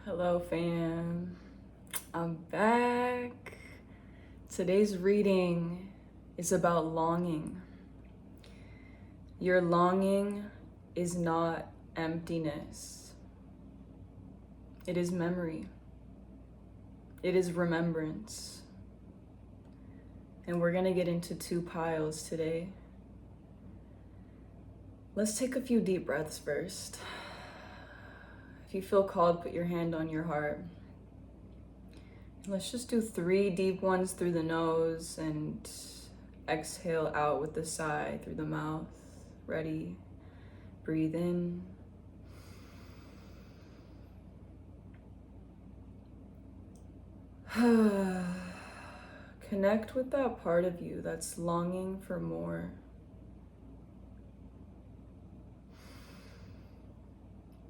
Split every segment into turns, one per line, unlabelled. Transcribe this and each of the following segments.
Hello, fam. I'm back. Today's reading is about longing. Your longing is not emptiness, it is memory, it is remembrance. And we're going to get into two piles today. Let's take a few deep breaths first. If you feel called, put your hand on your heart. Let's just do 3 deep ones through the nose and exhale out with the sigh through the mouth. Ready? Breathe in. Connect with that part of you that's longing for more.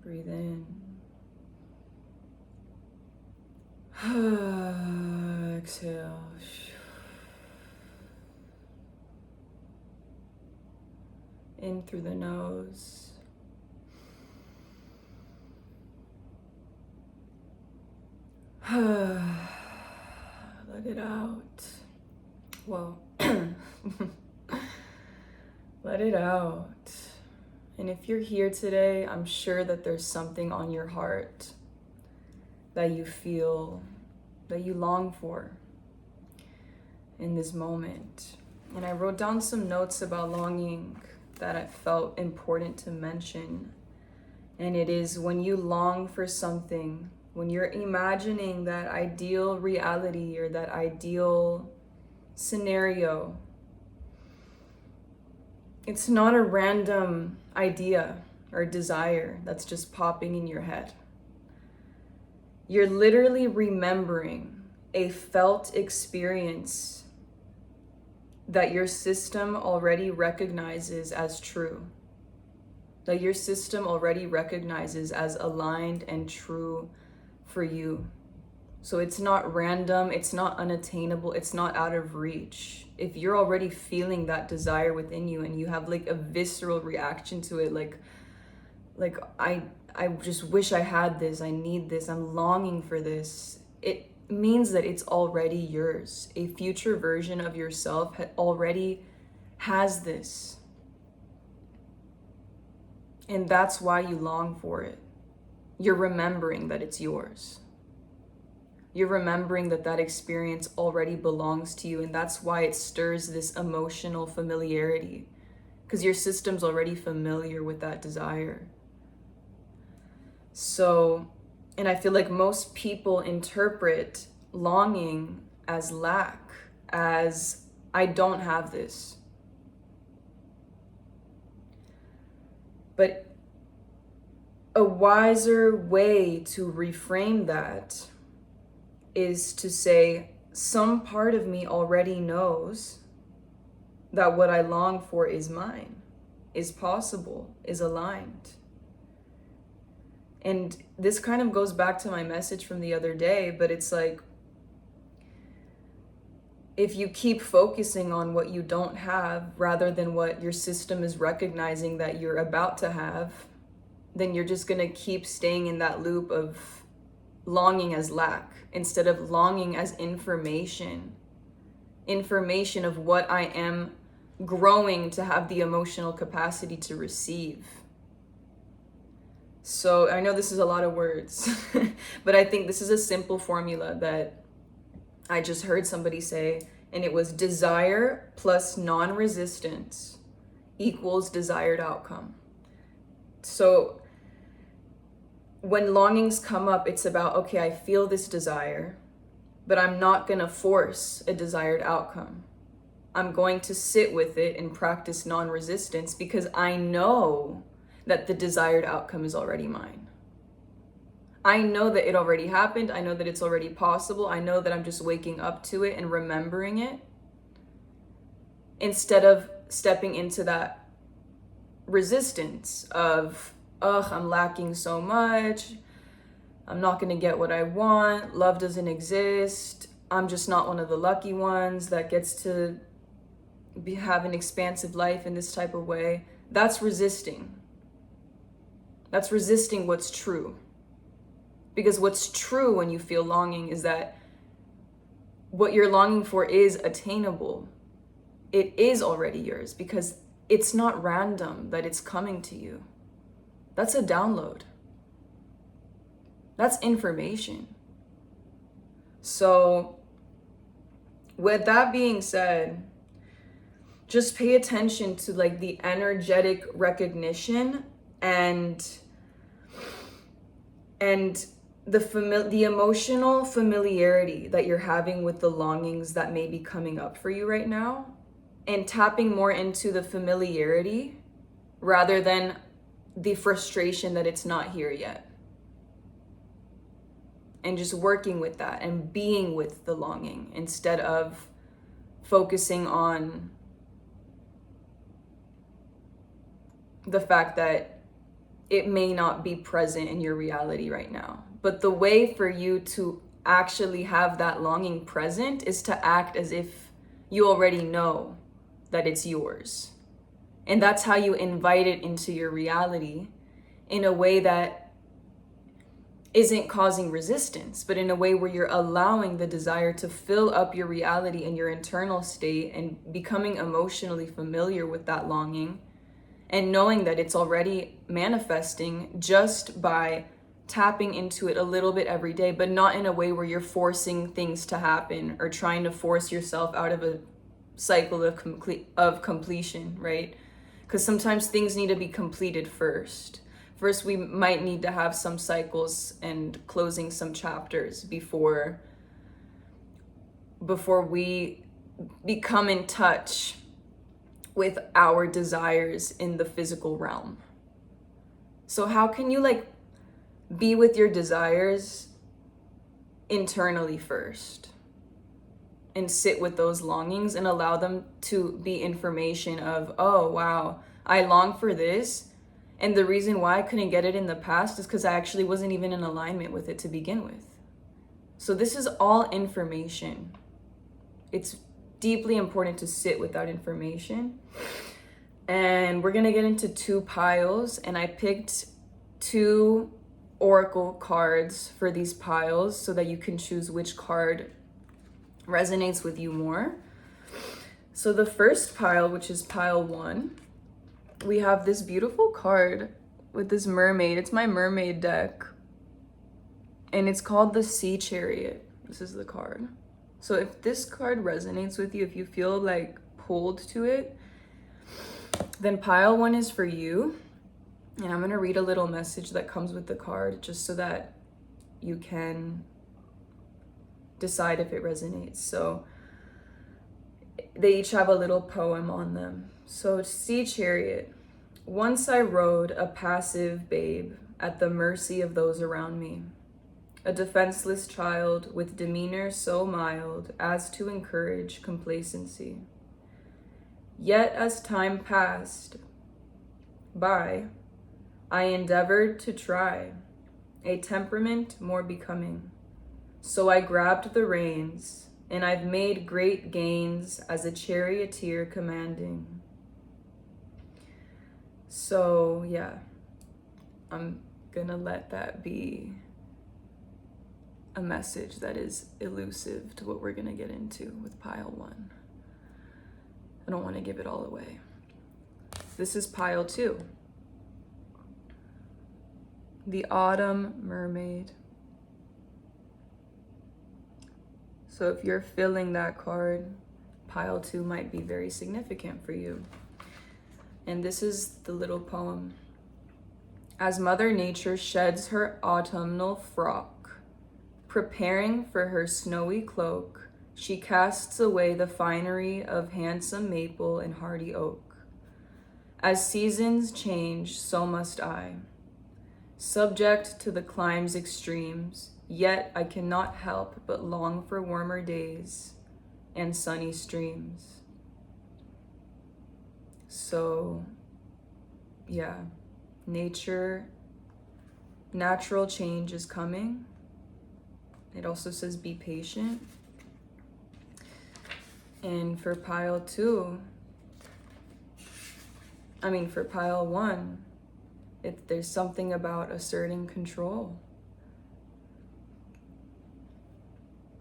Breathe in. Exhale. In through the nose. Let it out. Whoa. Let it out. And if you're here today, I'm sure that there's something on your heart that you feel, that you long for in this moment. And I wrote down some notes about longing that I felt important to mention. And it is when you long for something, when you're imagining that ideal reality or that ideal scenario, it's not a random idea or desire that's just popping in your head. You're literally remembering a felt experience that your system already recognizes as true, that your system already recognizes as aligned and true for you. So it's not random, it's not unattainable, it's not out of reach. If you're already feeling that desire within you and you have like a visceral reaction to it, like I just wish I had this, I need this, I'm longing for this, it means that it's already yours. A future version of yourself already has this. And that's why you long for it. You're remembering that it's yours. You're remembering that that experience already belongs to you, and that's why it stirs this emotional familiarity, because your system's already familiar with that desire. So, and I feel like most people interpret longing as lack, as I don't have this. But a wiser way to reframe that is to say, some part of me already knows that what I long for is mine, is possible, is aligned. And this kind of goes back to my message from the other day, but it's like, if you keep focusing on what you don't have rather than what your system is recognizing that you're about to have, then you're just gonna keep staying in that loop of longing as lack instead of longing as information of what I am growing to have the emotional capacity to receive. So I know this is a lot of words, but I think this is a simple formula that I just heard somebody say, and it was desire plus non-resistance equals desired outcome. So when longings come up, it's about, okay, I feel this desire, but I'm not gonna force a desired outcome. I'm going to sit with it and practice non-resistance because I know that the desired outcome is already mine. I know that it already happened. I know that it's already possible. I know that I'm just waking up to it and remembering it instead of stepping into that resistance of, ugh, I'm lacking so much. I'm not gonna get what I want. Love doesn't exist. I'm just not one of the lucky ones that gets to have an expansive life in this type of way. That's resisting. That's resisting what's true. Because what's true when you feel longing is that what you're longing for is attainable. It is already yours because it's not random that it's coming to you. That's a download. That's information. So, with that being said, just pay attention to like the energetic recognition and the emotional familiarity that you're having with the longings that may be coming up for you right now, and tapping more into the familiarity rather than the frustration that it's not here yet. And just working with that and being with the longing instead of focusing on the fact that it may not be present in your reality right now. But the way for you to actually have that longing present is to act as if you already know that it's yours. And that's how you invite it into your reality in a way that isn't causing resistance, but in a way where you're allowing the desire to fill up your reality and your internal state and becoming emotionally familiar with that longing and knowing that it's already manifesting just by tapping into it a little bit every day, but not in a way where you're forcing things to happen or trying to force yourself out of a cycle of completion, right? Because sometimes things need to be completed first. First, we might need to have some cycles and closing some chapters before we become in touch with our desires in the physical realm. So how can you like be with your desires internally first and sit with those longings and allow them to be information of, oh wow, I long for this. And the reason why I couldn't get it in the past is because I actually wasn't even in alignment with it to begin with. So this is all information. It's deeply important to sit with that information. And we're going to get into 2 piles. And I picked 2 oracle cards for these piles so that you can choose which card resonates with you more. So the first pile, which is pile 1, we have this beautiful card with this mermaid. It's my mermaid deck. And it's called the Sea Chariot. This is the card. So if this card resonates with you, if you feel like pulled to it, then pile 1 is for you. And I'm going to read a little message that comes with the card just so that you can decide if it resonates. So they each have a little poem on them. So Sea Chariot. Once I rode a passive babe at the mercy of those around me, a defenseless child with demeanor so mild as to encourage complacency. Yet as time passed by, I endeavored to try a temperament more becoming. So I grabbed the reins, and I've made great gains as a charioteer commanding. So yeah, I'm gonna let that be a message that is elusive to what we're gonna get into with pile 1. I don't want to give it all away. This is pile 2. The Autumn Mermaid. So if you're feeling that card, pile 2 might be very significant for you. And this is the little poem. As Mother Nature sheds her autumnal frock, preparing for her snowy cloak, she casts away the finery of handsome maple and hardy oak. As seasons change, so must I. Subject to the clime's extremes, yet I cannot help but long for warmer days and sunny streams. So, yeah, natural change is coming. It also says be patient. And for pile 1, there's something about asserting control.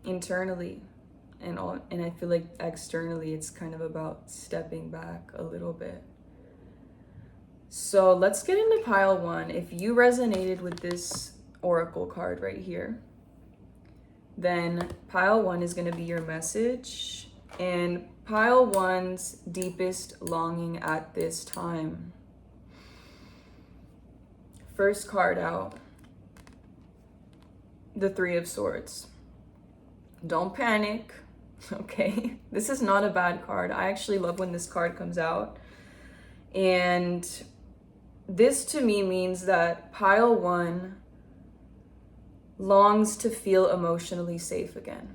internally, and I feel like externally it's kind of about stepping back a little bit. So let's get into pile 1. If you resonated with this oracle card right here, then pile 1 is going to be your message, and pile 1's deepest longing at this time. First card out, the 3 of Swords. Don't panic, okay? This is not a bad card. I actually love when this card comes out. And this to me means that pile 1 longs to feel emotionally safe again.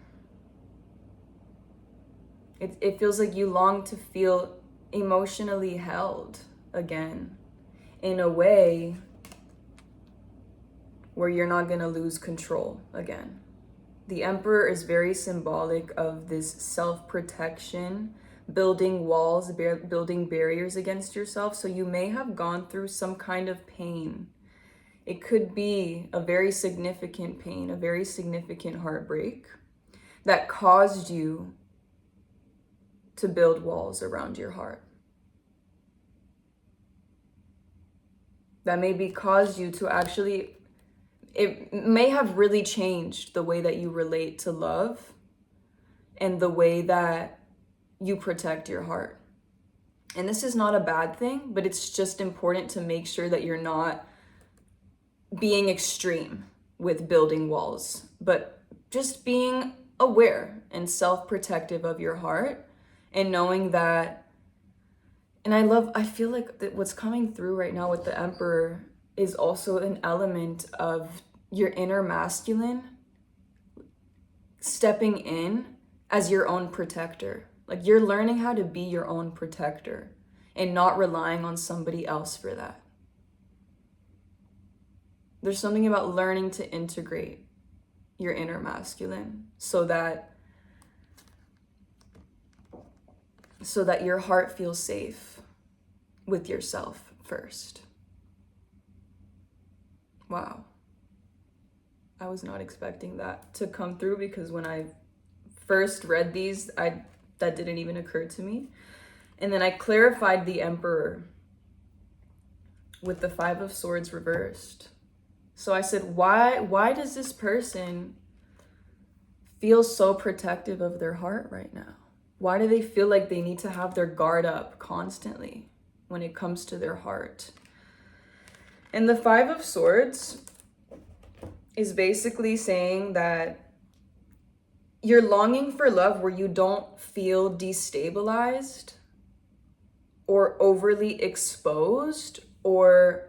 It feels like you long to feel emotionally held again, in a way where you're not going to lose control again. The Emperor is very symbolic of this self-protection, building walls, building barriers against yourself. So you may have gone through some kind of pain. It could be a very significant pain, a very significant heartbreak that caused you to build walls around your heart. That maybe caused you to actually, it may have really changed the way that you relate to love and the way that you protect your heart. And this is not a bad thing, but it's just important to make sure that you're not being extreme with building walls, but just being aware and self-protective of your heart, and knowing that, and I feel like that what's coming through right now with the Emperor is also an element of your inner masculine stepping in as your own protector. Like you're learning how to be your own protector and not relying on somebody else for that. There's something about learning to integrate your inner masculine so that your heart feels safe with yourself first. Wow. I was not expecting that to come through, because when I first read these, that didn't even occur to me. And then I clarified the Emperor with the 5 of Swords reversed. So I said, why does this person feel so protective of their heart right now? Why do they feel like they need to have their guard up constantly when it comes to their heart? And the 5 of Swords is basically saying that you're longing for love where you don't feel destabilized or overly exposed, or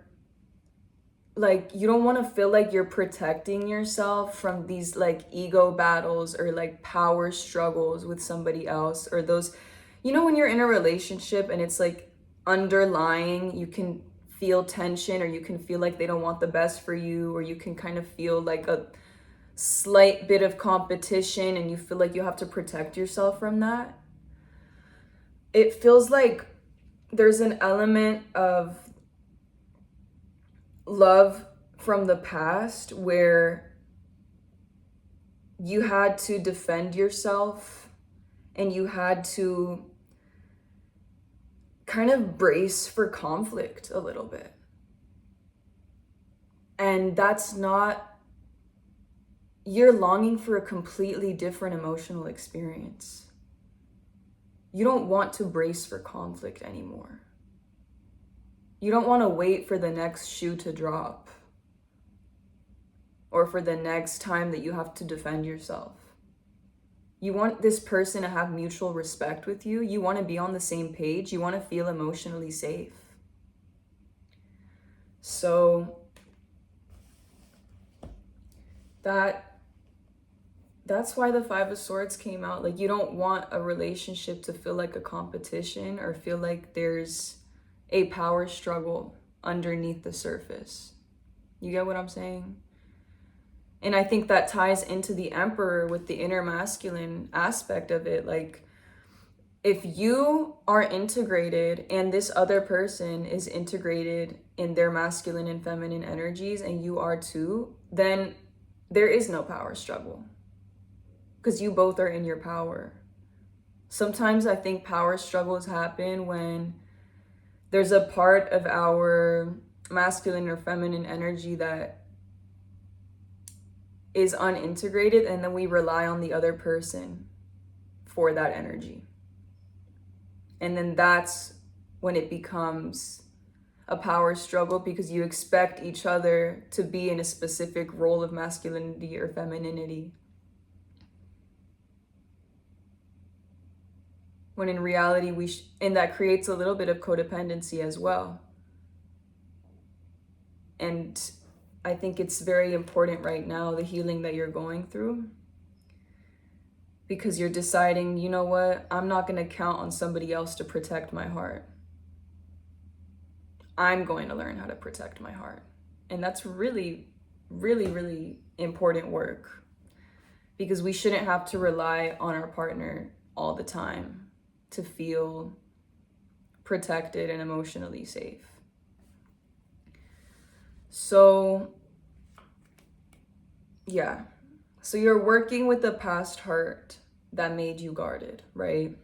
like you don't want to feel like you're protecting yourself from these like ego battles or like power struggles with somebody else, or those, you know, when you're in a relationship and it's like underlying, you can feel tension, or you can feel like they don't want the best for you, or you can kind of feel like a slight bit of competition and you feel like you have to protect yourself from that. It feels like there's an element of love from the past where you had to defend yourself and you had to kind of brace for conflict a little bit. And that's not, you're longing for a completely different emotional experience. You don't want to brace for conflict anymore. You don't want to wait for the next shoe to drop or for the next time that you have to defend yourself. You want this person to have mutual respect with you. You want to be on the same page. You want to feel emotionally safe. So that's why the 5 of Swords came out. Like, you don't want a relationship to feel like a competition or feel like there's a power struggle underneath the surface. You get what I'm saying? And I think that ties into the Emperor with the inner masculine aspect of it. Like, if you are integrated and this other person is integrated in their masculine and feminine energies, and you are too, then there is no power struggle. because you both are in your power. Sometimes I think power struggles happen when there's a part of our masculine or feminine energy that is unintegrated, and then we rely on the other person for that energy. And then that's when it becomes a power struggle, because you expect each other to be in a specific role of masculinity or femininity, when in reality and that creates a little bit of codependency as well. And I think it's very important right now, the healing that you're going through, because you're deciding, you know what, I'm not going to count on somebody else to protect my heart. I'm going to learn how to protect my heart. And that's really, really, really important work, because we shouldn't have to rely on our partner all the time to feel protected and emotionally safe. So, yeah. So you're working with the past hurt that made you guarded, right?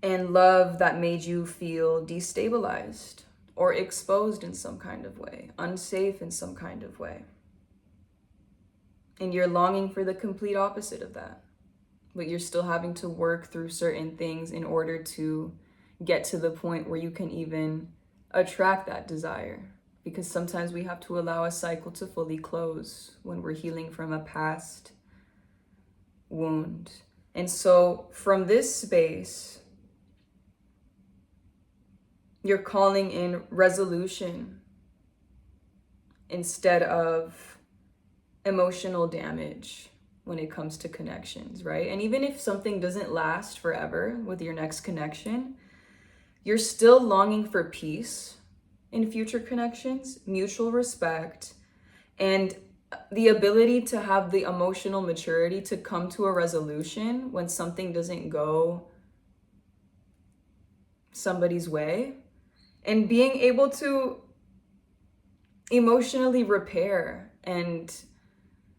And love that made you feel destabilized or exposed in some kind of way, unsafe in some kind of way. And you're longing for the complete opposite of that. But you're still having to work through certain things in order to get to the point where you can even attract that desire. Because sometimes we have to allow a cycle to fully close when we're healing from a past wound. And so from this space, you're calling in resolution instead of emotional damage when it comes to connections, right? And even if something doesn't last forever with your next connection, you're still longing for peace in future connections, mutual respect, and the ability to have the emotional maturity to come to a resolution when something doesn't go somebody's way, and being able to emotionally repair and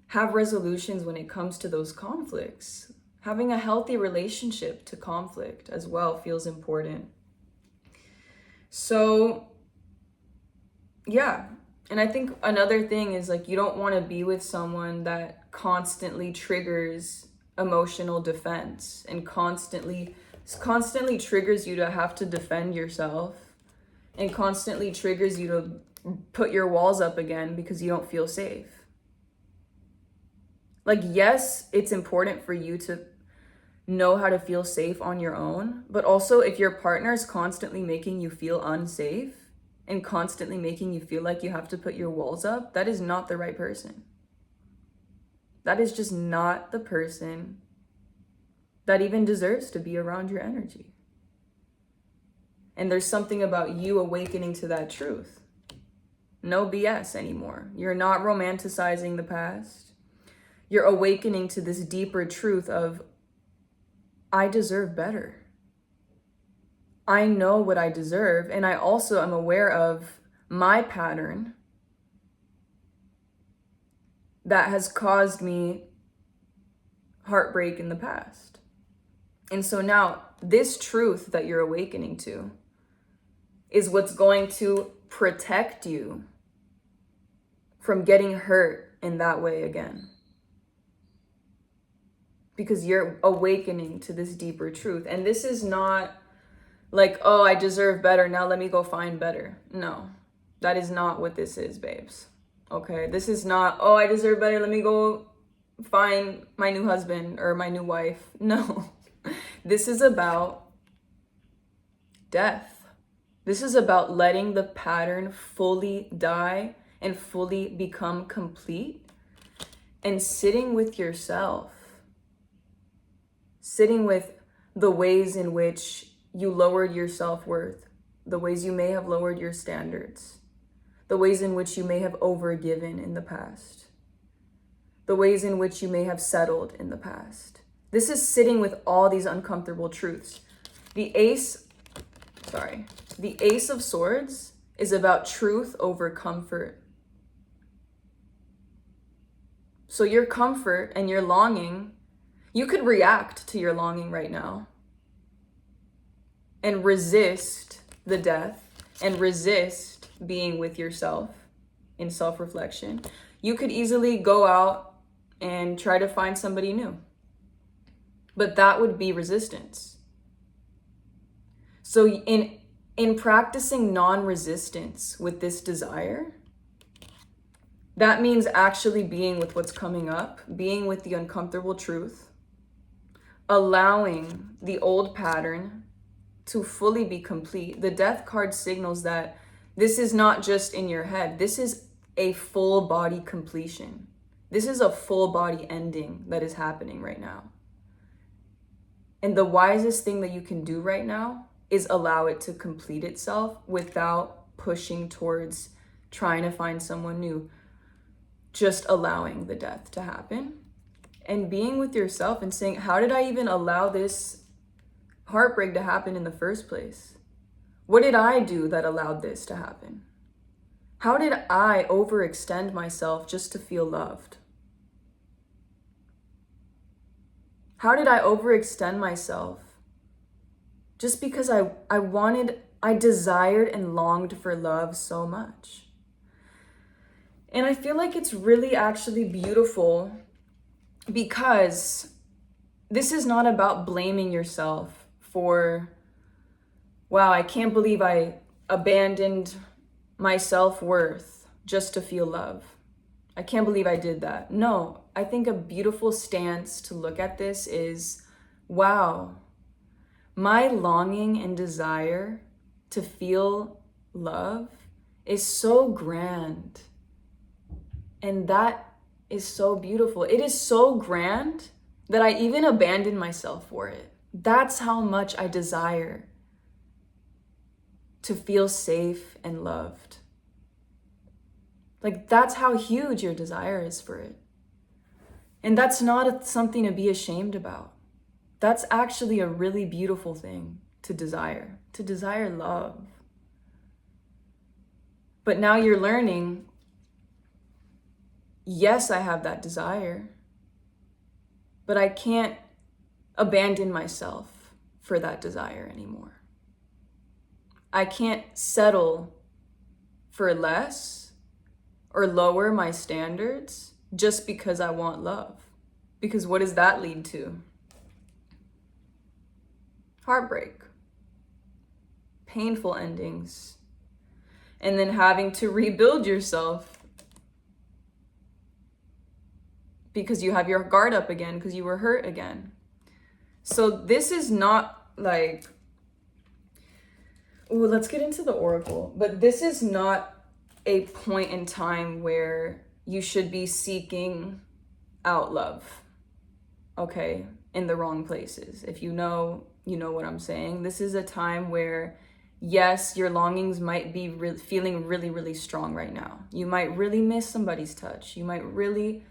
have resolutions when it comes to those conflicts. Having a healthy relationship to conflict as well feels important. So, yeah. And I think another thing is, like, you don't want to be with someone that constantly triggers emotional defense and constantly triggers you to have to defend yourself, and constantly triggers you to put your walls up again because you don't feel safe. Like, yes, it's important for you to know how to feel safe on your own, but also if your partner is constantly making you feel unsafe and constantly making you feel like you have to put your walls up, that is not the right person. That is just not the person that even deserves to be around your energy. And there's something about you awakening to that truth. No BS anymore. You're not romanticizing the past. You're awakening to this deeper truth of, I deserve better. I know what I deserve, and I also am aware of my pattern that has caused me heartbreak in the past. And so now this truth that you're awakening to is what's going to protect you from getting hurt in that way again. Because you're awakening to this deeper truth. And this is not like, oh, I deserve better, now let me go find better. No, that is not what this is, babes. Okay, this is not, oh, I deserve better, let me go find my new husband or my new wife. No, this is about death. This is about letting the pattern fully die and fully become complete, and sitting with yourself, sitting with the ways in which you lowered your self-worth, the ways you may have lowered your standards, the ways in which you may have overgiven in the past, the ways in which you may have settled in the past. This is sitting with all these uncomfortable truths. The Ace of Swords is about truth over comfort. So your comfort and your longing, you could react to your longing right now and resist the death and resist being with yourself in self-reflection. You could easily go out and try to find somebody new. But that would be resistance. So in practicing non-resistance with this desire, that means actually being with what's coming up, being with the uncomfortable truth, allowing the old pattern to fully be complete. The death card signals that this is not just in your head. This is a full body completion. This is a full body ending that is happening right now. And the wisest thing that you can do right now is allow it to complete itself without pushing towards trying to find someone new. Just allowing the death to happen and being with yourself and saying, how did I even allow this heartbreak to happen in the first place? What did I do that allowed this to happen? How did I overextend myself just to feel loved? How did I overextend myself just because I desired and longed for love so much? And I feel like it's really actually beautiful because this is not about blaming yourself for, wow, I can't believe I abandoned my self-worth just to feel love. I can't believe I did that. No, I think a beautiful stance to look at this is, wow, my longing and desire to feel love is so grand. And that is so beautiful. It is so grand that I even abandoned myself for it. That's how much I desire to feel safe and loved. Like, that's how huge your desire is for it. And that's not something to be ashamed about. That's actually a really beautiful thing to desire love. But now you're learning, yes, I have that desire, but I can't abandon myself for that desire anymore. I can't settle for less or lower my standards just because I want love. Because what does that lead to? Heartbreak, painful endings, and then having to rebuild yourself because you have your guard up again, because you were hurt again. So this is not like, ooh, let's get into the oracle. But this is not a point in time where you should be seeking out love, okay, in the wrong places. If you know what I'm saying. This is a time where, yes, your longings might be feeling really, really strong right now. You might really miss somebody's touch. You might really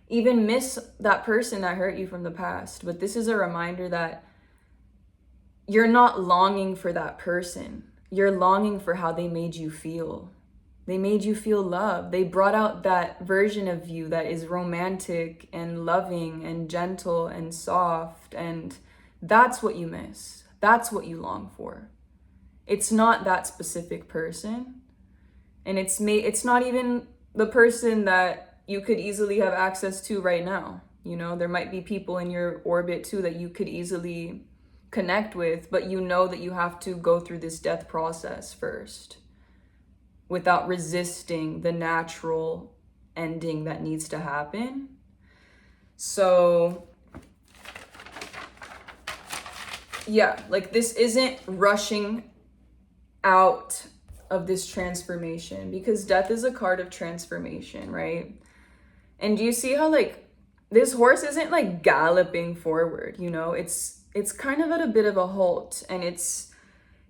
even miss that person that hurt you from the past. But this is a reminder that you're not longing for that person. You're longing for how they made you feel. They made you feel loved. They brought out that version of you that is romantic and loving and gentle and soft. And that's what you miss. That's what you long for. It's not that specific person. And it's not even the person that you could easily have access to right now. You know, there might be people in your orbit too that you could easily connect with, but you know that you have to go through this death process first without resisting the natural ending that needs to happen. So yeah, like this isn't rushing out of this transformation, because death is a card of transformation, right? And do you see how like this horse isn't like galloping forward, you know? It's kind of at a bit of a halt, and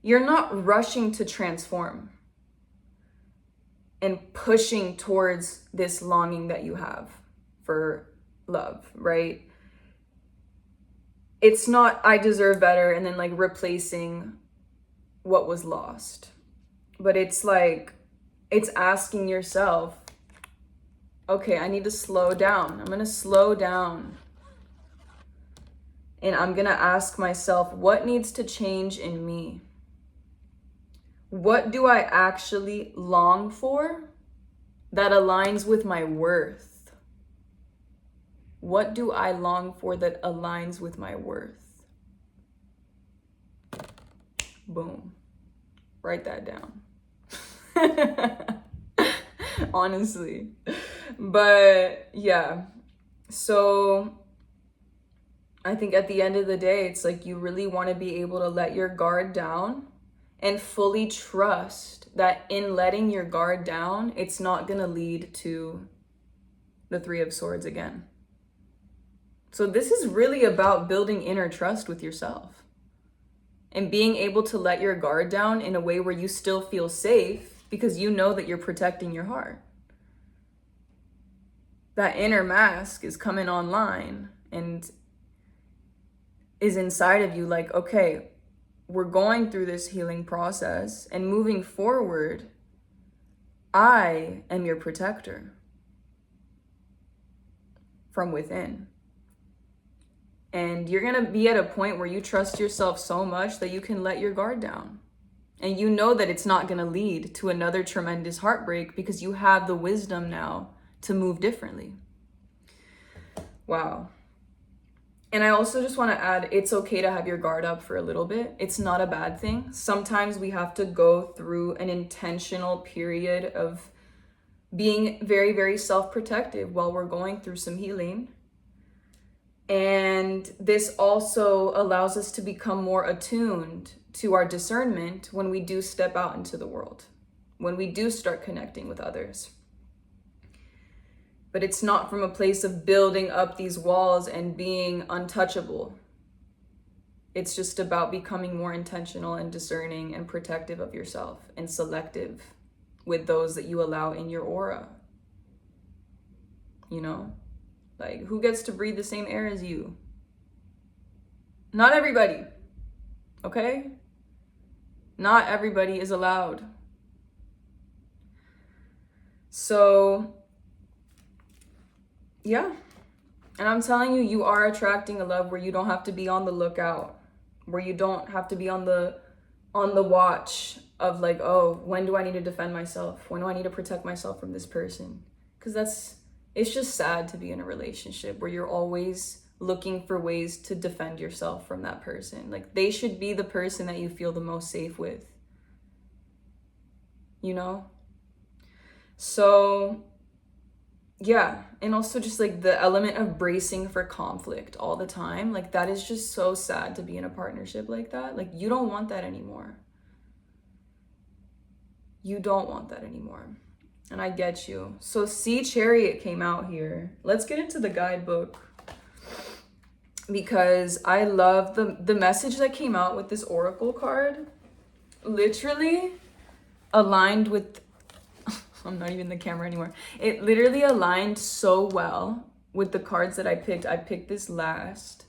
you're not rushing to transform and pushing towards this longing that you have for love, right? It's not I deserve better and then like replacing what was lost. But it's like, it's asking yourself, okay, I need to slow down. I'm going to slow down. And I'm going to ask myself, what needs to change in me? What do I actually long for that aligns with my worth? What do I long for that aligns with my worth? Boom. Write that down. Honestly. But yeah. So I think at the end of the day, it's like you really want to be able to let your guard down and fully trust that in letting your guard down, it's not going to lead to the Three of Swords again. So this is really about building inner trust with yourself and being able to let your guard down in a way where you still feel safe because you know that you're protecting your heart. That inner mask is coming online and is inside of you like, okay, we're going through this healing process and moving forward, I am your protector from within. And you're going to be at a point where you trust yourself so much that you can let your guard down. And you know that it's not going to lead to another tremendous heartbreak because you have the wisdom now to move differently. Wow. And I also just want to add, it's okay to have your guard up for a little bit. It's not a bad thing. Sometimes we have to go through an intentional period of being very, very self-protective while we're going through some healing. And this also allows us to become more attuned to our discernment when we do step out into the world, when we do start connecting with others. But it's not from a place of building up these walls and being untouchable. It's just about becoming more intentional and discerning and protective of yourself and selective with those that you allow in your aura. You know, like who gets to breathe the same air as you? Not everybody, okay? Not everybody is allowed. So, yeah. And I'm telling you, you are attracting a love where you don't have to be on the lookout, where you don't have to be on the watch of like, oh, when do I need to defend myself? When do I need to protect myself from this person? Because it's just sad to be in a relationship where you're always looking for ways to defend yourself from that person. Like they should be the person that you feel the most safe with, you know? So yeah, and also just like the element of bracing for conflict all the time, like that is just so sad to be in a partnership like that. Like you don't want that anymore. You don't want that anymore. And I get you. So Sea Chariot came out here. Let's get into the guidebook because I love the message that came out with this oracle card. Literally aligned with I'm not even the camera anymore. It literally aligned so well with the cards that I picked. I picked this last.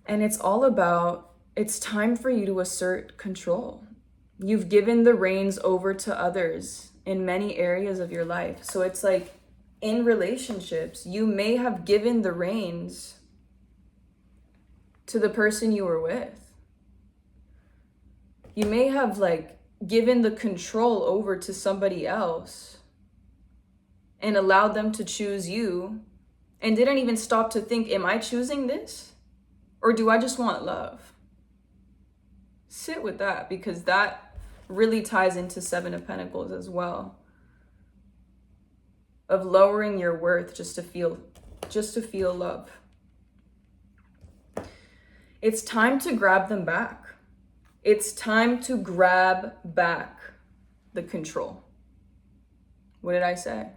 And it's all about, it's time for you to assert control. You've given the reins over to others in many areas of your life. So it's like in relationships, you may have given the reins to the person you were with. You may have like given the control over to somebody else and allowed them to choose you and didn't even stop to think, am I choosing this? Or do I just want love? Sit with that because that really ties into Seven of Pentacles as well. Of lowering your worth just to feel love. It's time to grab them back. It's time to grab back the control. What did I say?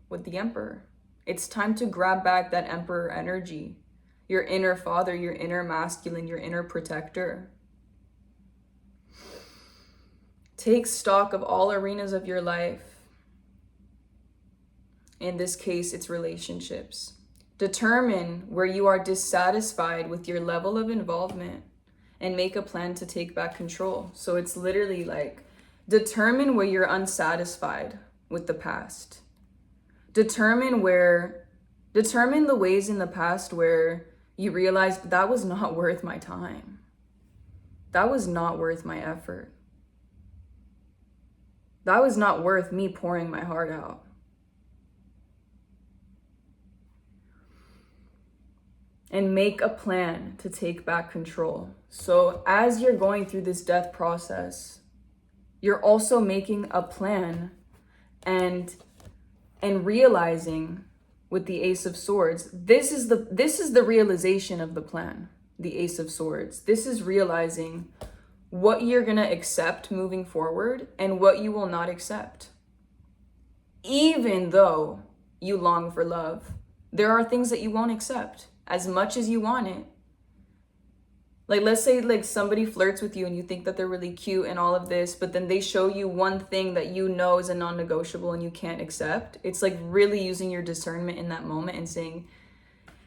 With the Emperor. It's time to grab back that Emperor energy. Your inner father, your inner masculine, your inner protector. Take stock of all arenas of your life. In this case, it's relationships. Determine where you are dissatisfied with your level of involvement and make a plan to take back control. So it's literally like, determine where you're unsatisfied with the past. determine the ways in the past where you realized that was not worth my time. That was not worth my effort. That was not worth me pouring my heart out. And make a plan to take back control. So as you're going through this death process, you're also making a plan and realizing with the Ace of Swords, this is the realization of the plan, the Ace of Swords. This is realizing what you're going to accept moving forward and what you will not accept. Even though you long for love, there are things that you won't accept as much as you want it. Like, let's say like somebody flirts with you and you think that they're really cute and all of this, but then they show you one thing that you know is a non-negotiable and you can't accept. It's like really using your discernment in that moment and saying,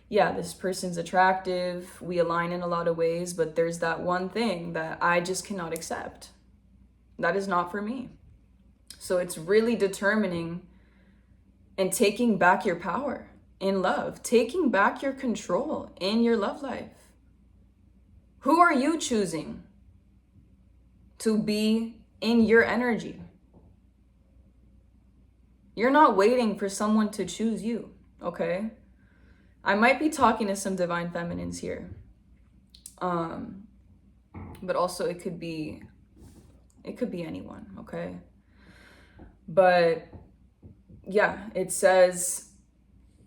yeah, this person's attractive, we align in a lot of ways, but there's that one thing that I just cannot accept. That is not for me. So it's really determining and taking back your power in love, taking back your control in your love life. Who are you choosing to be in your energy? You're not waiting for someone to choose you, okay? I might be talking to some divine feminines here. But also it could be anyone, okay? But yeah, it says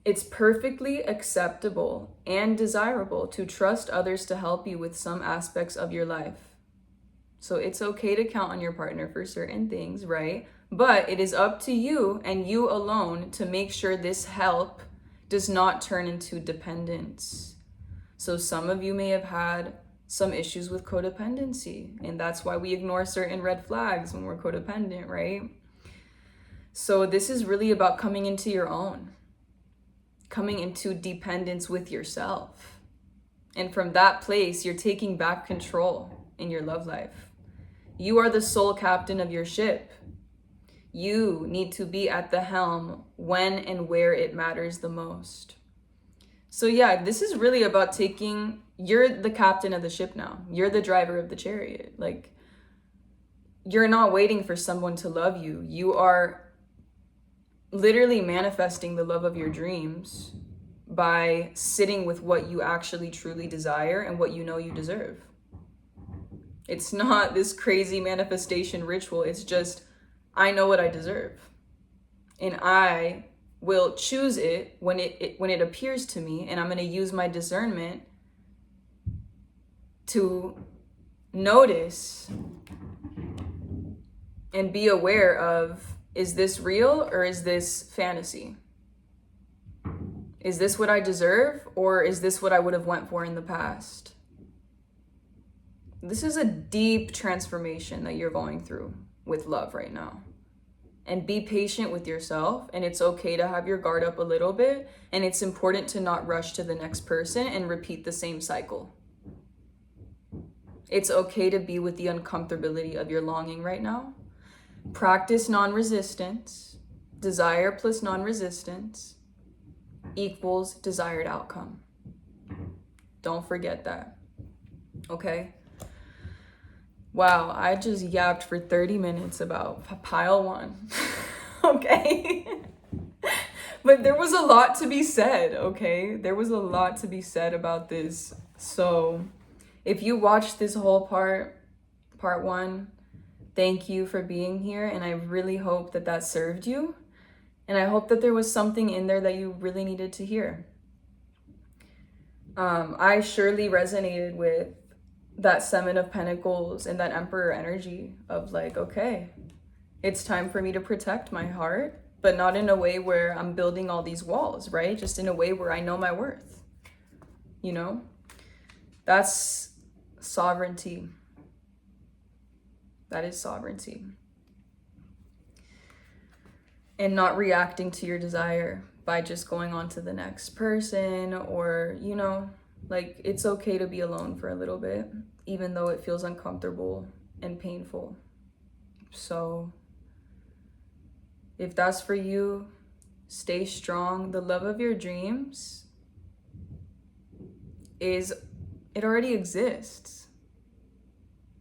it's perfectly acceptable and desirable to trust others to help you with some aspects of your life. So it's okay to count on your partner for certain things, right? But it is up to you and you alone to make sure this help does not turn into dependence. So some of you may have had some issues with codependency, and that's why we ignore certain red flags when we're codependent, right? So this is really about coming into your own, coming into dependence with yourself. And from that place, you're taking back control in your love life. You are the sole captain of your ship. You need to be at the helm when and where it matters the most. So yeah, this is really about you're the captain of the ship now. You're the driver of the chariot. Like, you're not waiting for someone to love you. You are literally manifesting the love of your dreams by sitting with what you actually truly desire and what you know you deserve. It's not this crazy manifestation ritual. It's just, I know what I deserve, and I will choose it when it appears to me, and I'm going to use my discernment to notice and be aware of, is this real or is this fantasy? Is this what I deserve, or is this what I would have went for in the past? This is a deep transformation that you're going through with love right now. And be patient with yourself, and it's okay to have your guard up a little bit, and it's important to not rush to the next person and repeat the same cycle. It's okay to be with the uncomfortability of your longing right now. Practice non-resistance. Desire plus non-resistance equals desired outcome. Don't forget that. Okay? Wow, I just yapped for 30 minutes about pile one. Okay? But there was a lot to be said, okay? There was a lot to be said about this. So if you watched this whole part one, thank you for being here. And I really hope that served you. And I hope that there was something in there that you really needed to hear. I surely resonated with that Seven of Pentacles and that Emperor energy of like, okay, it's time for me to protect my heart, but not in a way where I'm building all these walls, right? Just in a way where I know my worth, you know? That's sovereignty. That is sovereignty. And not reacting to your desire by just going on to the next person, or, you know, like, it's okay to be alone for a little bit, even though it feels uncomfortable and painful. So if that's for you, Stay strong. The love of your dreams it already exists.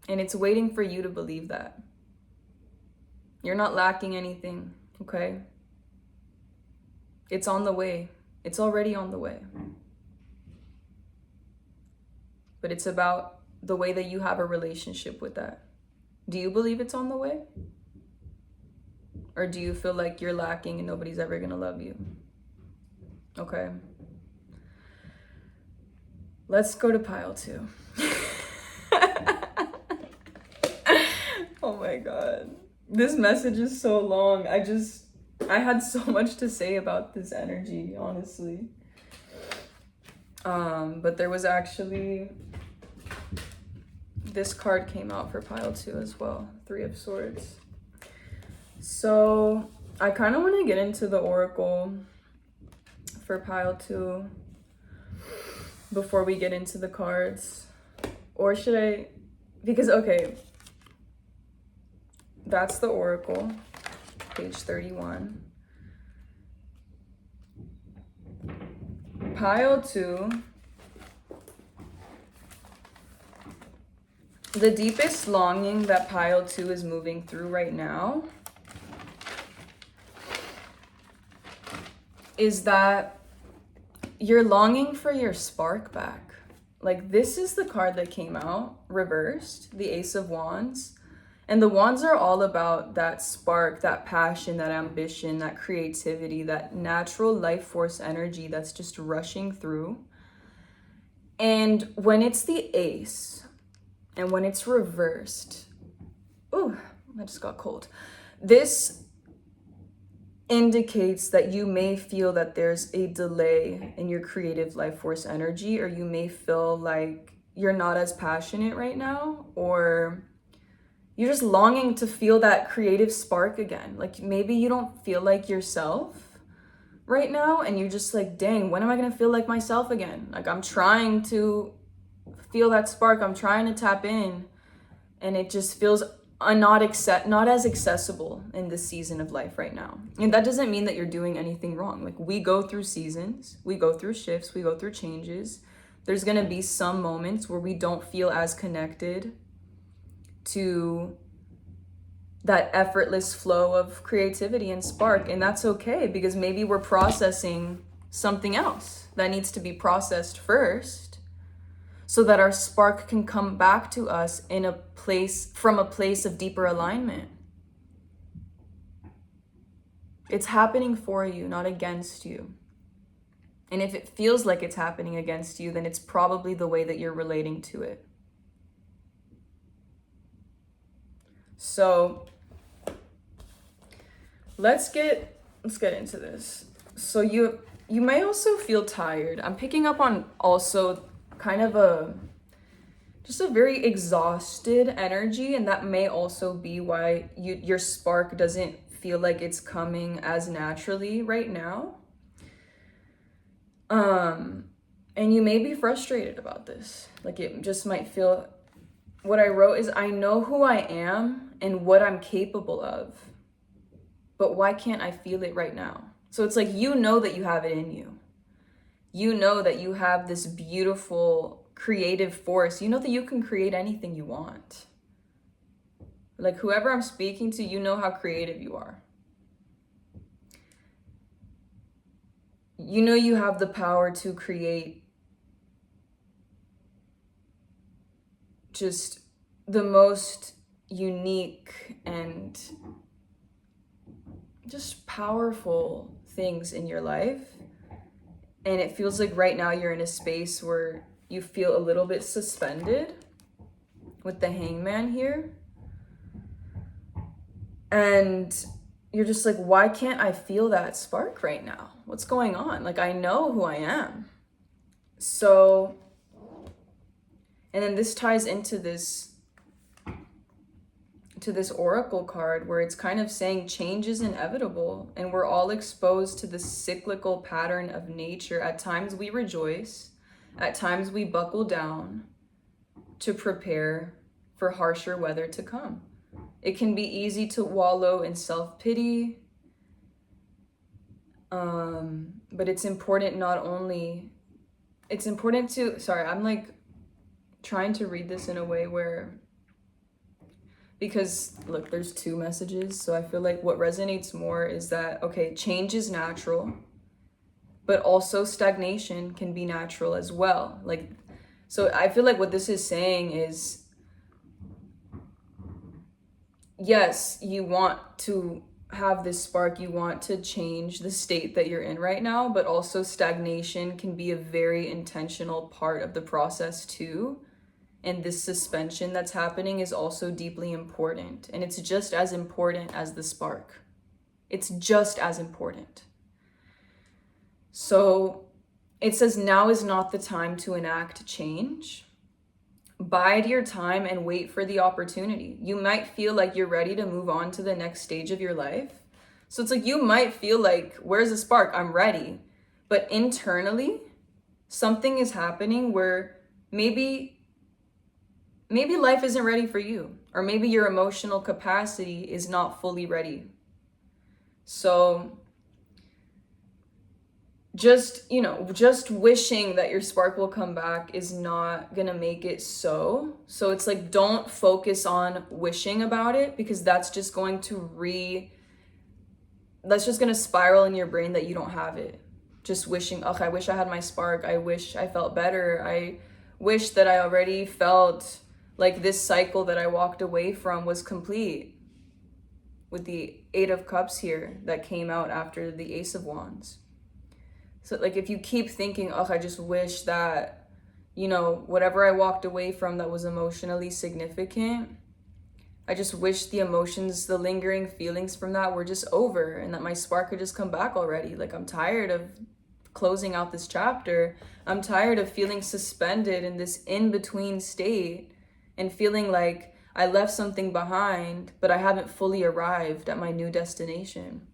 And it's waiting for you to believe that. You're not lacking anything, okay? It's on the way. It's already on the way. But it's about the way that you have a relationship with that. Do you believe it's on the way? Or do you feel like you're lacking and nobody's ever gonna love you? Okay. Let's go to pile 2. Oh my God. This message is so long. I had so much to say about this energy, honestly. But there was actually, this card came out for pile 2 as well. 3 of Swords. So I kind of want to get into the oracle for pile 2 before we get into the cards. Or should I? Because, okay, that's the oracle, page 31. Pile 2, the deepest longing that pile 2 is moving through right now is that you're longing for your spark back. Like, this is the card that came out reversed, the Ace of Wands. And the wands are all about that spark, that passion, that ambition, that creativity, that natural life force energy that's just rushing through. And when it's the ace and when it's reversed, ooh, I just got cold. This indicates that you may feel that there's a delay in your creative life force energy, or you may feel like you're not as passionate right now, or you're just longing to feel that creative spark again. Like, maybe you don't feel like yourself right now, and you're just like, dang, when am I gonna feel like myself again? Like, I'm trying to feel that spark, I'm trying to tap in, and it just feels not as accessible in this season of life right now. And that doesn't mean that you're doing anything wrong. Like, we go through seasons, we go through shifts, we go through changes. There's gonna be some moments where we don't feel as connected to that effortless flow of creativity and spark, and that's okay, because maybe we're processing something else that needs to be processed first so that our spark can come back to us from a place of deeper alignment. It's happening for you, not against you. And if it feels like it's happening against you, then it's probably the way that you're relating to it. So let's get into this. So you may also feel tired. I'm picking up on also kind of just a very exhausted energy, and that may also be why your spark doesn't feel like it's coming as naturally right now. And you may be frustrated about this. Like, it just might feel, what I wrote is, I know who I am and what I'm capable of, but why can't I feel it right now? So it's like, you know that you have it in you. You know that you have this beautiful creative force. You know that you can create anything you want. Like, whoever I'm speaking to, you know how creative you are. You know you have the power to create just the most unique and just powerful things in your life. And it feels like right now you're in a space where you feel a little bit suspended with the Hangman here. And you're just like, why can't I feel that spark right now? What's going on? Like, I know who I am. So, and then this ties into this oracle card, where it's kind of saying change is inevitable, and we're all exposed to the cyclical pattern of nature. At times we rejoice, at times we buckle down to prepare for harsher weather to come. It can be easy to wallow in self-pity, But it's important to, sorry, I'm like trying to read this in a way where, because look, there's two messages. So I feel like what resonates more is that, okay, change is natural, but also stagnation can be natural as well. Like, so I feel like what this is saying is, yes, you want to have this spark, you want to change the state that you're in right now, but also stagnation can be a very intentional part of the process too. And this suspension that's happening is also deeply important. And it's just as important as the spark. It's just as important. So it says, now is not the time to enact change. Bide your time and wait for the opportunity. You might feel like you're ready to move on to the next stage of your life. So it's like, you might feel like, where's the spark? I'm ready. But internally, something is happening where maybe life isn't ready for you, or maybe your emotional capacity is not fully ready. So just wishing that your spark will come back is not gonna make it so. So it's like, don't focus on wishing about it, because that's just going to that's just gonna spiral in your brain that you don't have it. Just wishing, oh, I wish I had my spark. I wish I felt better. I wish that I already felt like this cycle that I walked away from was complete, with the 8 of Cups here that came out after the Ace of Wands. So like, if you keep thinking, oh, I just wish that, whatever I walked away from that was emotionally significant, I just wish the emotions, the lingering feelings from that were just over, and that my spark could just come back already. Like, I'm tired of closing out this chapter. I'm tired of feeling suspended in this in-between state and feeling like I left something behind, but I haven't fully arrived at my new destination.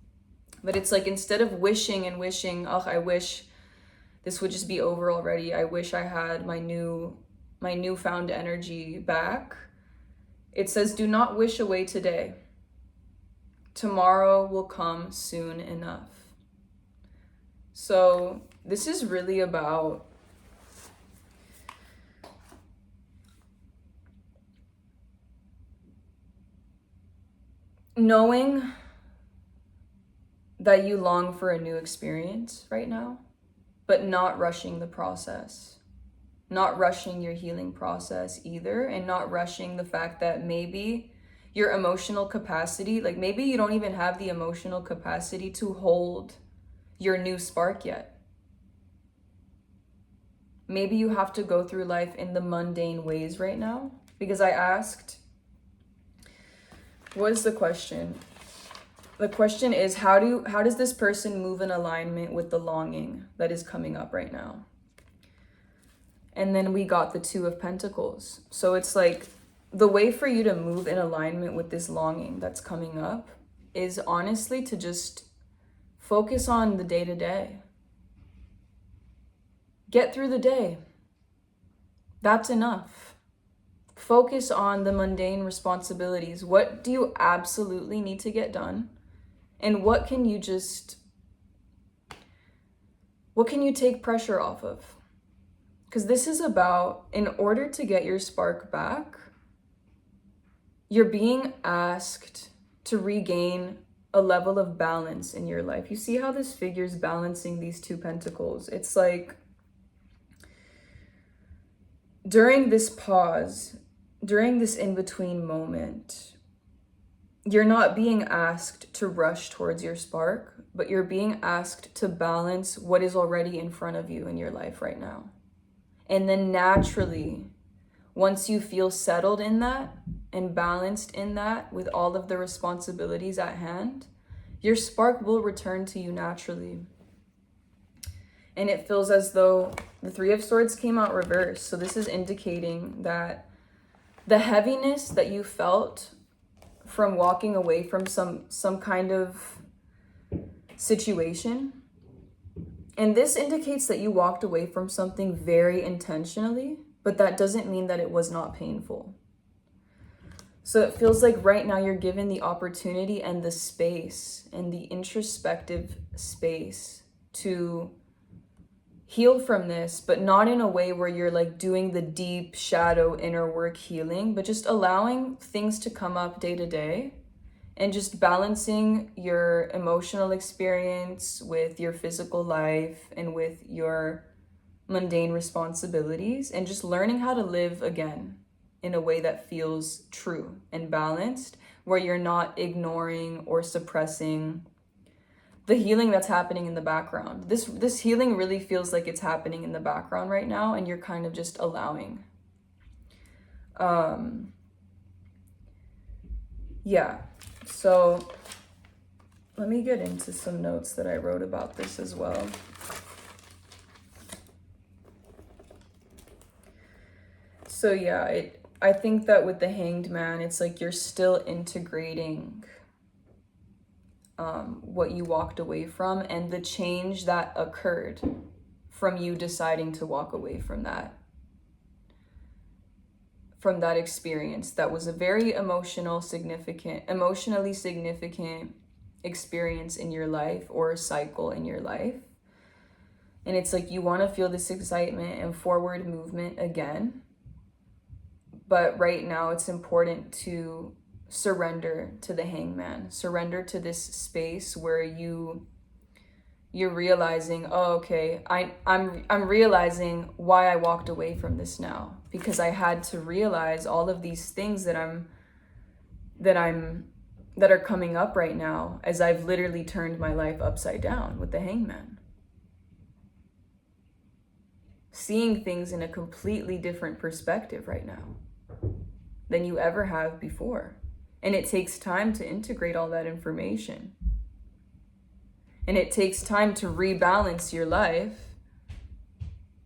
But it's like, instead of wishing and wishing, oh, I wish this would just be over already. I wish I had my newfound energy back. It says, do not wish away today. Tomorrow will come soon enough. So this is really about knowing that you long for a new experience right now, but not rushing the process. Not rushing your healing process either, and not rushing the fact that maybe your emotional capacity, like maybe you don't even have the emotional capacity to hold your new spark yet. Maybe you have to go through life in the mundane ways right now. Because I asked, what is the question? The question is, how does this person move in alignment with the longing that is coming up right now? And then we got the 2 of Pentacles. So it's like, the way for you to move in alignment with this longing that's coming up is honestly to just focus on the day-to-day. Get through the day. That's enough. Focus on the mundane responsibilities. What do you absolutely need to get done? And what can you take pressure off of? Because this is about, in order to get your spark back, you're being asked to regain a level of balance in your life. You see how this figure's balancing these 2 pentacles? It's like, during this pause, during this in-between moment, you're not being asked to rush towards your spark, but you're being asked to balance what is already in front of you in your life right now. And then naturally, once you feel settled in that and balanced in that with all of the responsibilities at hand, your spark will return to you naturally. And it feels as though the 3 of Swords came out reversed. So this is indicating that the heaviness that you felt from walking away from some kind of situation, and this indicates that you walked away from something very intentionally, but that doesn't mean that it was not painful. So it feels like right now you're given the opportunity and the space and the introspective space to heal from this, but not in a way where you're like doing the deep shadow inner work healing, but just allowing things to come up day to day and just balancing your emotional experience with your physical life and with your mundane responsibilities, and just learning how to live again in a way that feels true and balanced, where you're not ignoring or suppressing the healing that's happening in the background. This healing really feels like it's happening in the background right now, and you're kind of just allowing. Yeah, so let me get into some notes that I wrote about this as well. So yeah, I think that with the Hanged Man, it's like you're still integrating what you walked away from and the change that occurred from you deciding to walk away from that experience that was a very emotionally significant experience in your life, or a cycle in your life. And it's like you want to feel this excitement and forward movement again. But right now it's important to surrender to the Hangman, surrender to this space where you're realizing, oh, okay, I'm realizing why I walked away from this now, because I had to realize all of these things that are coming up right now, as I've literally turned my life upside down with the Hangman. Seeing things in a completely different perspective right now than you ever have before. And it takes time to integrate all that information. And it takes time to rebalance your life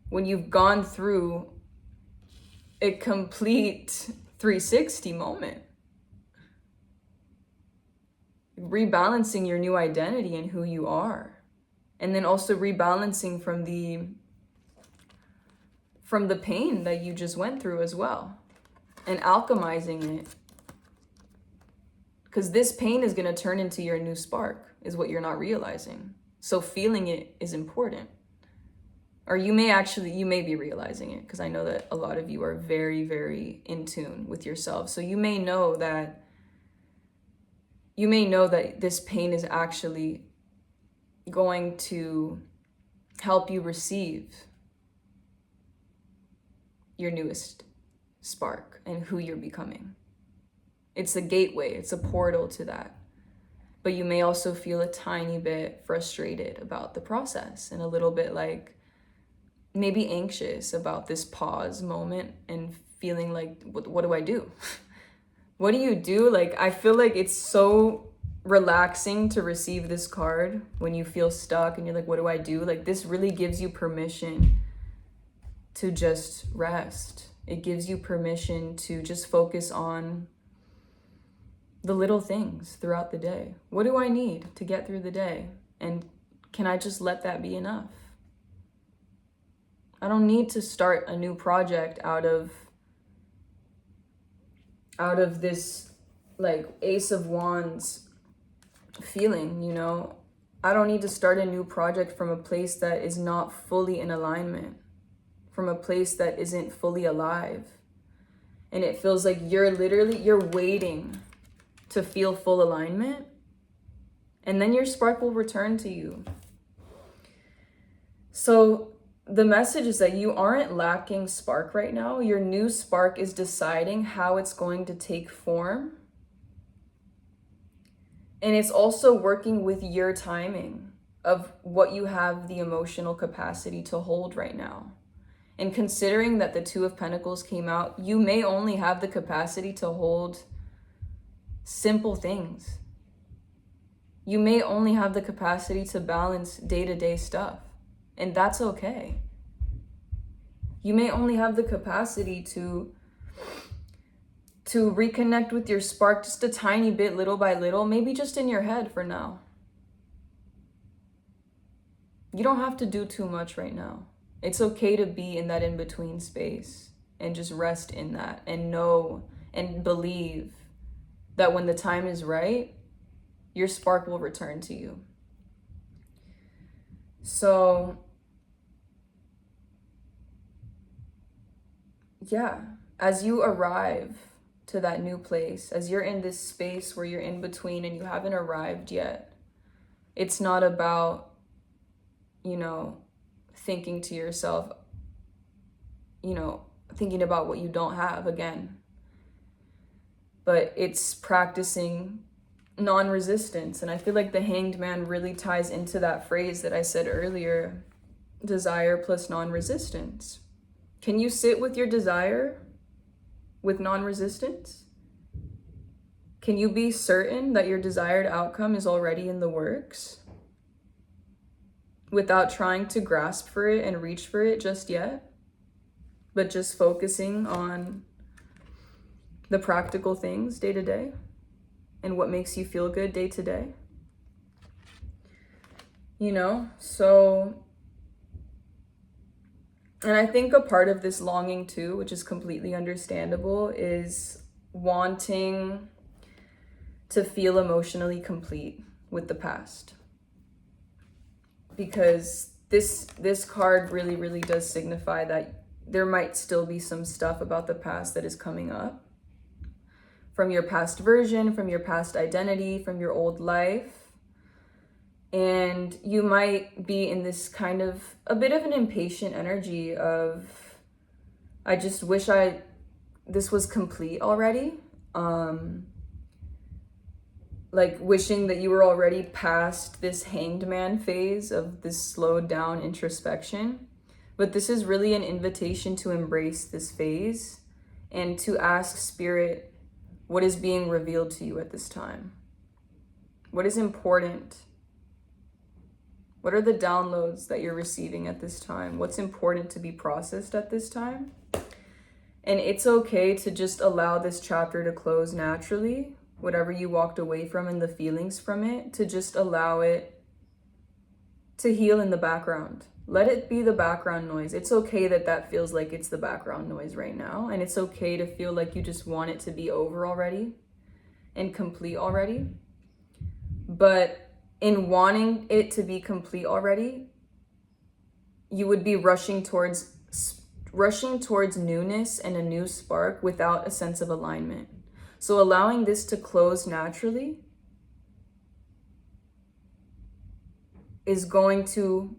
when you've gone through a complete 360 moment. Rebalancing your new identity and who you are. And then also rebalancing from the pain that you just went through as well. And alchemizing it. Because this pain is going to turn into your new spark, is what you're not realizing. So feeling it is important. Or you may be realizing it, because I know that a lot of you are very, very in tune with yourself. So you may know that this pain is actually going to help you receive your newest spark and who you're becoming. It's a gateway, it's a portal to that. But you may also feel a tiny bit frustrated about the process, and a little bit like maybe anxious about this pause moment and feeling like, what do I do? What do you do? Like, I feel like it's so relaxing to receive this card when you feel stuck and you're like, what do I do? Like, this really gives you permission to just rest. It gives you permission to just focus on the little things throughout the day. What do I need to get through the day? And can I just let that be enough? I don't need to start a new project out of this like Ace of Wands feeling, you know? I don't need to start a new project from a place that is not fully in alignment, from a place that isn't fully alive. And it feels like you're waiting to feel full alignment, and then your spark will return to you. So the message is that you aren't lacking spark right now. Your new spark is deciding how it's going to take form. And it's also working with your timing of what you have the emotional capacity to hold right now. And considering that the Two of Pentacles came out, you may only have the capacity to hold simple things. You may only have the capacity to balance day-to-day stuff, and that's okay. You may only have the capacity to reconnect with your spark just a tiny bit, little by little, maybe just in your head for now. You don't have to do too much right now. It's okay to be in that in-between space and just rest in that and know and believe that when the time is right, your spark will return to you. So, yeah, as you arrive to that new place, as you're in this space where you're in between and you haven't arrived yet, it's not about, thinking to yourself, thinking about what you don't have again. But it's practicing non-resistance. And I feel like the Hanged Man really ties into that phrase that I said earlier, desire plus non-resistance. Can you sit with your desire with non-resistance? Can you be certain that your desired outcome is already in the works without trying to grasp for it and reach for it just yet, but just focusing on the practical things day to day and what makes you feel good day to day? So, and I think a part of this longing too, which is completely understandable, is wanting to feel emotionally complete with the past. Because this card really, really does signify that there might still be some stuff about the past that is coming up. From your past version, from your past identity, from your old life. And you might be in this kind of, a bit of an impatient energy of, I just wish this was complete already. Like wishing that you were already past this Hanged Man phase of this slowed down introspection. But this is really an invitation to embrace this phase and to ask Spirit, what is being revealed to you at this time? What is important? What are the downloads that you're receiving at this time? What's important to be processed at this time? And it's okay to just allow this chapter to close naturally, whatever you walked away from and the feelings from it, to just allow it to heal in the background. Let it be the background noise. It's okay that feels like it's the background noise right now. And it's okay to feel like you just want it to be over already and complete already. But in wanting it to be complete already, you would be rushing towards newness and a new spark without a sense of alignment. So allowing this to close naturally is going to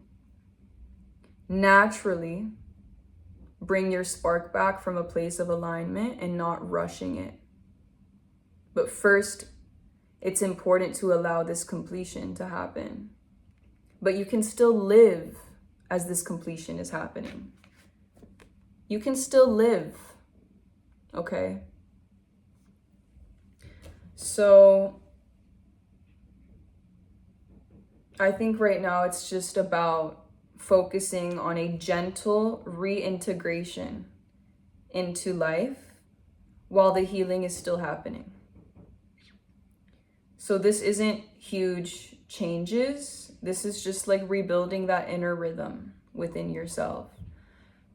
naturally bring your spark back from a place of alignment and not rushing it. But first, it's important to allow this completion to happen. But you can still live as this completion is happening. You can still live, okay? So I think right now it's just about focusing on a gentle reintegration into life while the healing is still happening. So this isn't huge changes. This is just like rebuilding that inner rhythm within yourself,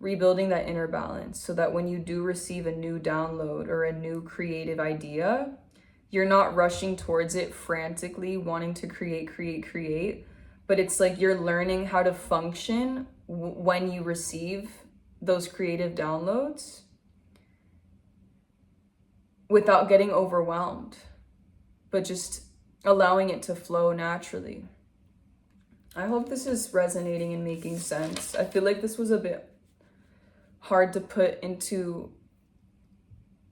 rebuilding that inner balance so that when you do receive a new download or a new creative idea, you're not rushing towards it frantically, wanting to create, but it's like you're learning how to function when you receive those creative downloads without getting overwhelmed, but just allowing it to flow naturally. I hope this is resonating and making sense. I feel like this was a bit hard to put into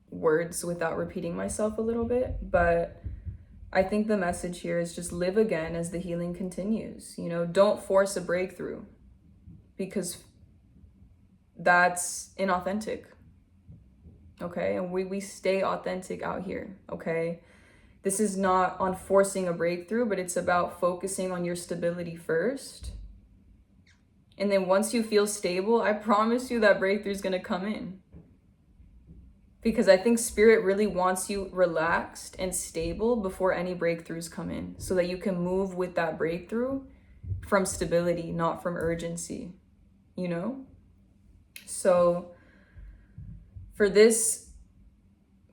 words without repeating myself a little bit, but I think the message here is just live again as the healing continues. Don't force a breakthrough because that's inauthentic. Okay? And we stay authentic out here. Okay? This is not on forcing a breakthrough, but it's about focusing on your stability first. And then once you feel stable, I promise you that breakthrough is going to come in. Because I think Spirit really wants you relaxed and stable before any breakthroughs come in, so that you can move with that breakthrough from stability, not from urgency, So for this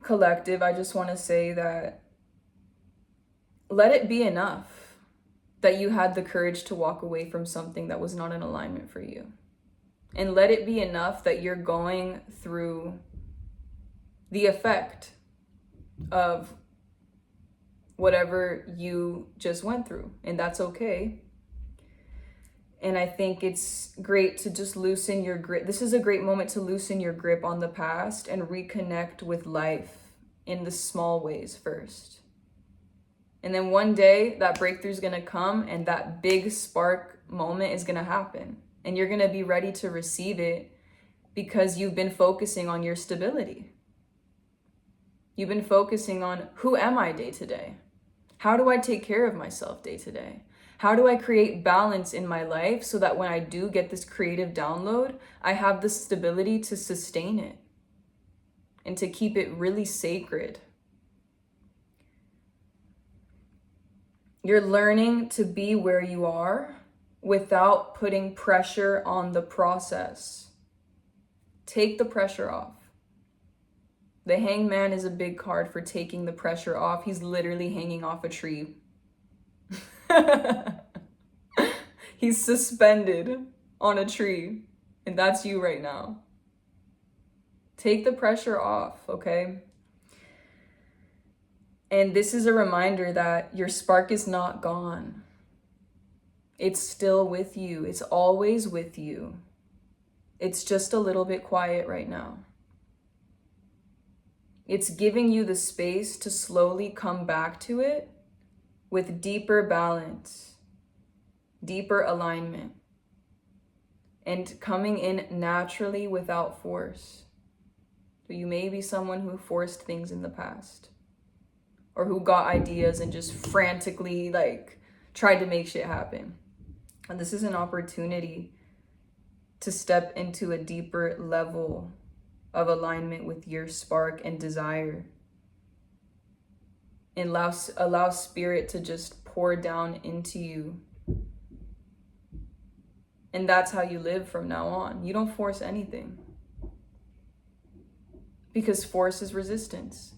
collective, I just want to say that let it be enough that you had the courage to walk away from something that was not in alignment for you. And let it be enough that you're going through the effect of whatever you just went through. And that's okay. And I think it's great to just loosen your grip. This is a great moment to loosen your grip on the past and reconnect with life in the small ways first. And then one day that breakthrough is going to come and that big spark moment is going to happen. And you're going to be ready to receive it because you've been focusing on your stability. You've been focusing on, who am I day to day? How do I take care of myself day to day? How do I create balance in my life so that when I do get this creative download, I have the stability to sustain it and to keep it really sacred? You're learning to be where you are without putting pressure on the process. Take the pressure off. The Hangman is a big card for taking the pressure off. He's literally hanging off a tree. He's suspended on a tree, and that's you right now. Take the pressure off, okay? And this is a reminder that your spark is not gone. It's still with you. It's always with you. It's just a little bit quiet right now. It's giving you the space to slowly come back to it with deeper balance, deeper alignment, and coming in naturally without force. So you may be someone who forced things in the past, or who got ideas and just frantically tried to make shit happen. And this is an opportunity to step into a deeper level of alignment with your spark and desire. And allow spirit to just pour down into you. And that's how you live from now on. You don't force anything. Because force is resistance.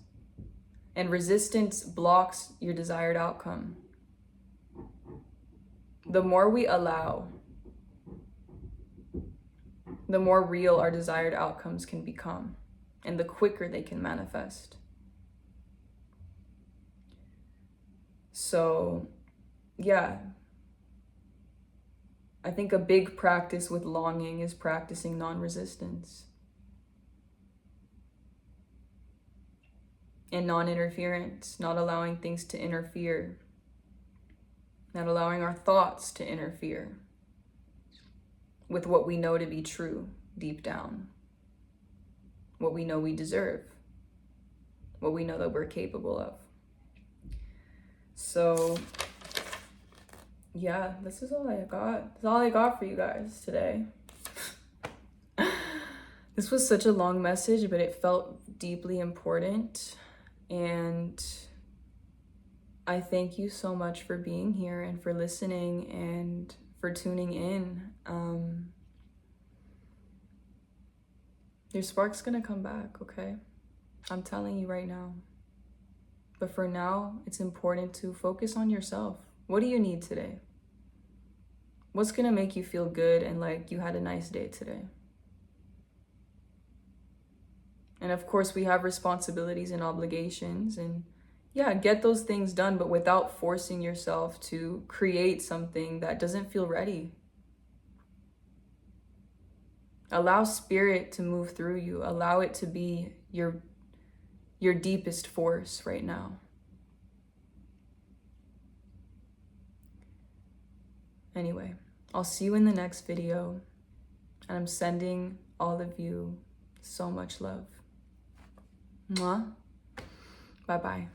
And resistance blocks your desired outcome. The more we allow, the more real our desired outcomes can become, and the quicker they can manifest. So, yeah. I think a big practice with longing is practicing non-resistance and non-interference, not allowing things to interfere, not allowing our thoughts to interfere with what we know to be true deep down, what we know we deserve, what we know that we're capable of. So, yeah, this is all I got. That's all I got for you guys today. This was such a long message, but it felt deeply important. And I thank you so much for being here and for listening and for tuning in. Your spark's gonna come back, okay? I'm telling you right now. But for now, it's important to focus on yourself. What do you need today? What's gonna make you feel good and like you had a nice day today? And of course, we have responsibilities and obligations, and yeah, get those things done, but without forcing yourself to create something that doesn't feel ready. Allow spirit to move through you. Allow it to be your deepest force right now. Anyway, I'll see you in the next video, and I'm sending all of you so much love. Mwah. Bye-bye.